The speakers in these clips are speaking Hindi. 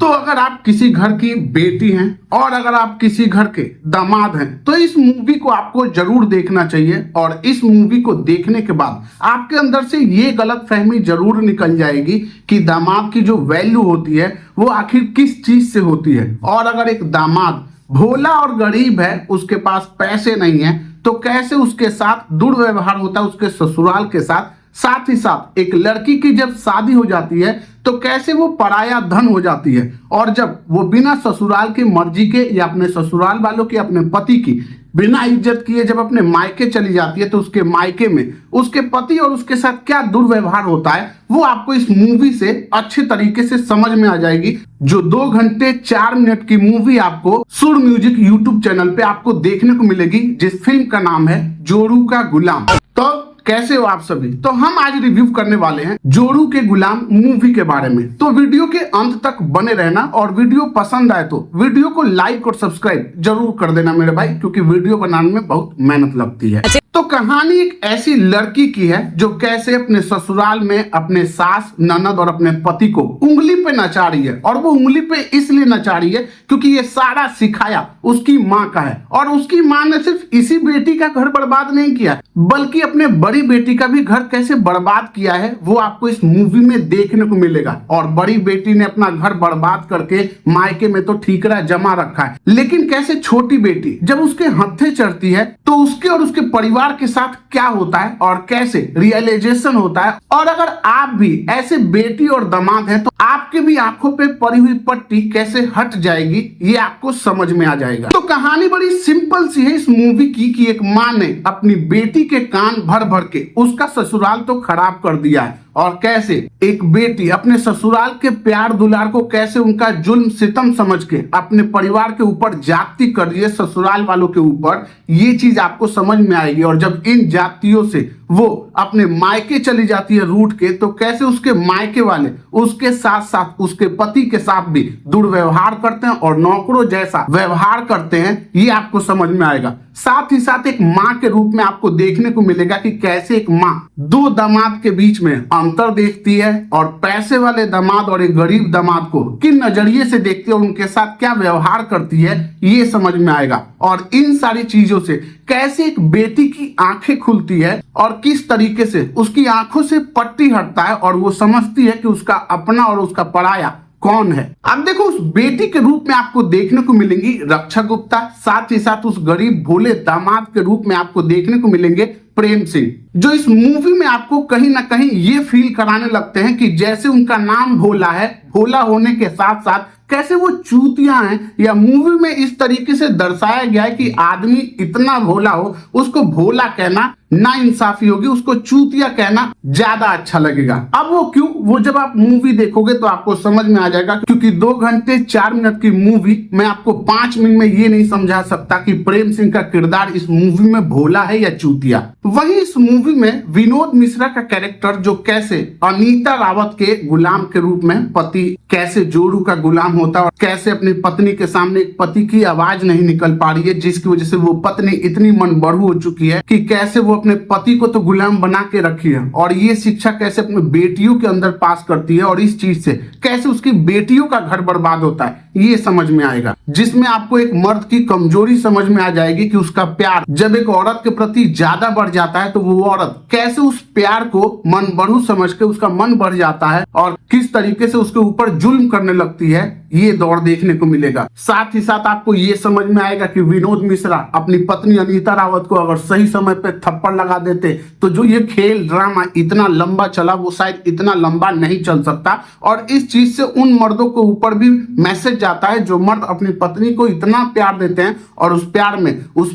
अगर आप किसी घर की बेटी हैं और अगर आप किसी घर के दामाद हैं तो इस मूवी को आपको जरूर देखना चाहिए। और इस मूवी को देखने के बाद आपके अंदर से ये गलतफहमी जरूर निकल जाएगी कि दामाद की जो वैल्यू होती है वो आखिर किस चीज से होती है। और अगर एक दामाद भोला और गरीब है, उसके पास पैसे नहीं है, तो कैसे उसके साथ दुर्व्यवहार होता है उसके ससुराल के साथ। साथ ही साथ एक लड़की की जब शादी हो जाती है तो कैसे वो पराया धन हो जाती है। और जब वो बिना ससुराल की मर्जी के या अपने ससुराल वालों की, अपने पति की बिना इज्जत किए जब अपने मायके चली जाती है तो उसके मायके में उसके पति और उसके साथ क्या दुर्व्यवहार होता है वो आपको इस मूवी से अच्छे तरीके से समझ में आ जाएगी। जो 2 घंटे 4 मिनट की मूवी आपको सुर म्यूजिक यूट्यूब चैनल पे आपको देखने को मिलेगी, जिस फिल्म का नाम है जोरू का गुलाम। तो कैसे हो आप सभी? तो हम आज रिव्यू करने वाले हैं जोरू के गुलाम मूवी के बारे में। तो वीडियो के अंत तक बने रहना और वीडियो पसंद आए तो वीडियो को लाइक और सब्सक्राइब जरूर कर देना मेरे भाई, क्योंकि वीडियो बनाने में बहुत मेहनत लगती है। तो कहानी एक ऐसी लड़की की है जो कैसे अपने ससुराल में अपने सास, ननद और अपने पति को उंगली पे नचा रही है। और वो उंगली पे इसलिए नचा रही है क्योंकि ये सारा सिखाया उसकी माँ का है। और उसकी माँ ने सिर्फ इसी बेटी का घर बर्बाद नहीं किया बल्कि अपने बड़ी बेटी का भी घर कैसे बर्बाद किया है वो आपको इस मूवी में देखने को मिलेगा। और बड़ी बेटी ने अपना घर बर्बाद करके मायके में तो ठीकरा जमा रखा है, लेकिन कैसे छोटी बेटी जब उसके हत्थे चढ़ती है तो उसके और उसके परिवार के साथ क्या होता है और कैसे रियलाइजेशन होता है। और अगर आप भी ऐसे बेटी और दामाद हैं तो आपके भी आंखों पे पड़ी हुई पट्टी कैसे हट जाएगी ये आपको समझ में आ जाएगा। तो कहानी बड़ी सिंपल सी है इस मूवी की कि एक माँ ने अपनी बेटी के कान भर भर के उसका ससुराल तो खराब कर दिया है, और कैसे एक बेटी अपने ससुराल के प्यार दुलार को कैसे उनका जुल्म सितम समझ के अपने परिवार के ऊपर जाति कर रही है, ससुराल वालों के ऊपर, ये चीज आपको समझ में आएगी। और जब इन जातियों से वो अपने मायके चली जाती है रूठ के, तो कैसे उसके मायके वाले उसके साथ साथ उसके पति के साथ भी दुर्व्यवहार करते हैं और नौकरों जैसा व्यवहार करते हैं, ये आपको समझ में आएगा। साथ ही साथ एक माँ के रूप में आपको देखने को मिलेगा कि कैसे एक माँ 2 दामाद के बीच में अंतर देखती है और पैसे वाले दामाद और एक गरीब दामाद को किन नजरिए से देखती है और उनके साथ क्या व्यवहार करती है ये समझ में आएगा। और इन सारी चीजों से कैसे एक बेटी की आंखें खुलती है और किस तरीके से उसकी आंखों से पट्टी हटता है और वो समझती है कि उसका अपना और उसका पराया कौन है। अब देखो उस बेटी के रूप में आपको देखने को मिलेंगी रक्षा गुप्ता, साथ ही साथ उस गरीब भोले दामाद के रूप में आपको देखने को मिलेंगे प्रेम सिंह, जो इस मूवी में आपको कहीं ना कहीं ये फील कराने लगते हैं कि जैसे उनका नाम भोला है, भोला होने के साथ साथ कैसे वो चूतियां हैं। या मूवी में इस तरीके से दर्शाया गया है कि आदमी इतना भोला हो उसको भोला कहना ना इंसाफी होगी, उसको चूतिया कहना ज्यादा अच्छा लगेगा। अब वो क्यों, वो जब आप मूवी देखोगे तो आपको समझ में आ जाएगा, क्योंकि 2 घंटे 4 मिनट की मूवी मैं आपको 5 मिनट में ये नहीं समझा सकता कि प्रेम सिंह का किरदार इस मूवी में भोला है या चूतिया। वहीं इस मूवी में विनोद मिश्रा का कैरेक्टर जो कैसे अनीता रावत के गुलाम के रूप में पति कैसे जोरू का गुलाम होता है और कैसे अपनी पत्नी के सामने पति की आवाज नहीं निकल पा रही है, जिसकी वजह से वो पत्नी इतनी मन बढ़ू हो चुकी है कि कैसे वो अपने पति को तो गुलाम बना के रखी है। और ये शिक्षा कैसे अपनी बेटियों के अंदर पास करती है और इस चीज से कैसे उसकी बेटियों का घर बर्बाद होता है ये समझ में आएगा। जिसमें आपको एक मर्द की कमजोरी समझ में आ जाएगी कि उसका प्यार जब एक औरत के प्रति ज्यादा बढ़ जाता है तो वो औरत कैसे उस प्यार को मन बढ़ू समझ के उसका मन बढ़ जाता है और किस तरीके से उसके ऊपर जुल्म करने लगती है, ये दौर देखने को मिलेगा। साथ ही साथ आपको ये समझ में आएगा कि विनोद मिश्रा अपनी पत्नी अनीता रावत को अगर सही समय पे थप्पड़ लगा देते तो जो ये खेल ड्रामा इतना लंबा चला वो शायद इतना लंबा नहीं चल सकता। और इस चीज से उन मर्दों के ऊपर भी मैसेज जाता है जो मर्द अपनी पत्नी को इतना प्यार देते हैं और उस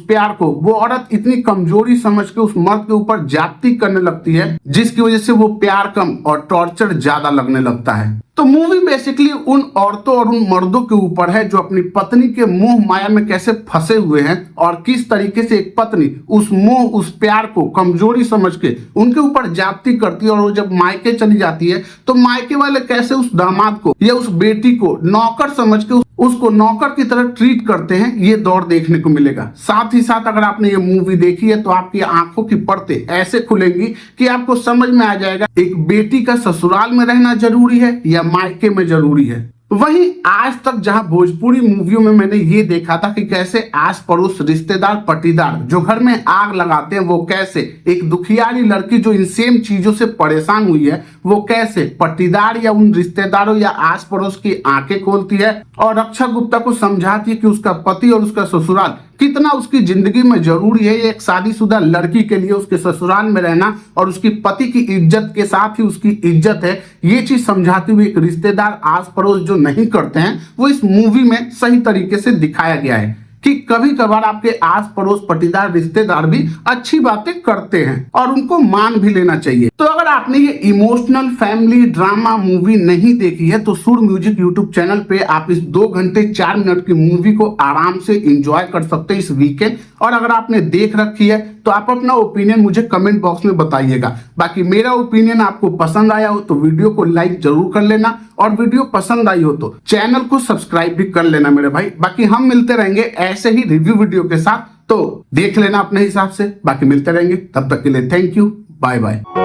प्यार को वो औरत इतनी कमजोरी समझ के उस मर्द के ऊपर जाति करने लगती है, जिसकी वजह से वो प्यार कम और टॉर्चर ज्यादा लगने लगता है। तो मूवी बेसिकली उन औरतों और उन मर्दों के ऊपर है जो अपनी पत्नी के मोह माया में कैसे फंसे हुए हैं और किस तरीके से एक पत्नी उस मोह उस प्यार को कमजोरी समझ के उनके ऊपर जाति करती है। और वो जब मायके चली जाती है तो मायके वाले कैसे उस दामाद को या उस बेटी को नौकर समझ के उसको नौकर की तरह ट्रीट करते हैं, ये दौर देखने को मिलेगा। साथ ही साथ अगर आपने ये मूवी देखी है तो आपकी आंखों की पर्दे ऐसे खुलेंगी कि आपको समझ में आ जाएगा एक बेटी का ससुराल में रहना जरूरी है या मायके में जरूरी है। वहीं आज तक जहां भोजपुरी मूवियों में मैंने ये देखा था कि कैसे आस पड़ोस रिश्तेदार पटीदार जो घर में आग लगाते हैं, वो कैसे एक दुखियारी लड़की जो इन सेम चीजों से परेशान हुई है, वो कैसे पटीदार या उन रिश्तेदारों या आस पड़ोस की आंखें खोलती है और रक्षा गुप्ता को समझाती है कि उसका पति और उसका ससुराल कितना उसकी जिंदगी में जरूरी है। एक शादीशुदा लड़की के लिए उसके ससुराल में रहना और उसकी पति की इज्जत के साथ ही उसकी इज्जत है, ये चीज समझाते हुए एक रिश्तेदार आस पड़ोस जो नहीं करते हैं, वो इस मूवी में सही तरीके से दिखाया गया है कि कभी कभार आपके आस पड़ोस पटीदार रिश्तेदार भी अच्छी बातें करते हैं और उनको मान भी लेना चाहिए। तो अगर आपने ये इमोशनल फैमिली ड्रामा मूवी नहीं देखी है तो सुर म्यूजिक यूट्यूब चैनल पे आप इस 2 घंटे 4 मिनट की मूवी को आराम से एंजॉय कर सकते हैं इस वीकेंड। और अगर आपने देख रखी है तो आप अपना ओपिनियन मुझे कमेंट बॉक्स में बताइएगा। बाकी मेरा ओपिनियन आपको पसंद आया हो तो वीडियो को लाइक जरूर कर लेना और वीडियो पसंद आई हो तो चैनल को सब्सक्राइब भी कर लेना मेरे भाई। बाकी हम मिलते रहेंगे ऐसे ही रिव्यू वीडियो के साथ, तो देख लेना अपने हिसाब से। बाकी मिलते रहेंगे, तब तक के लिए थैंक यू, बाय बाय।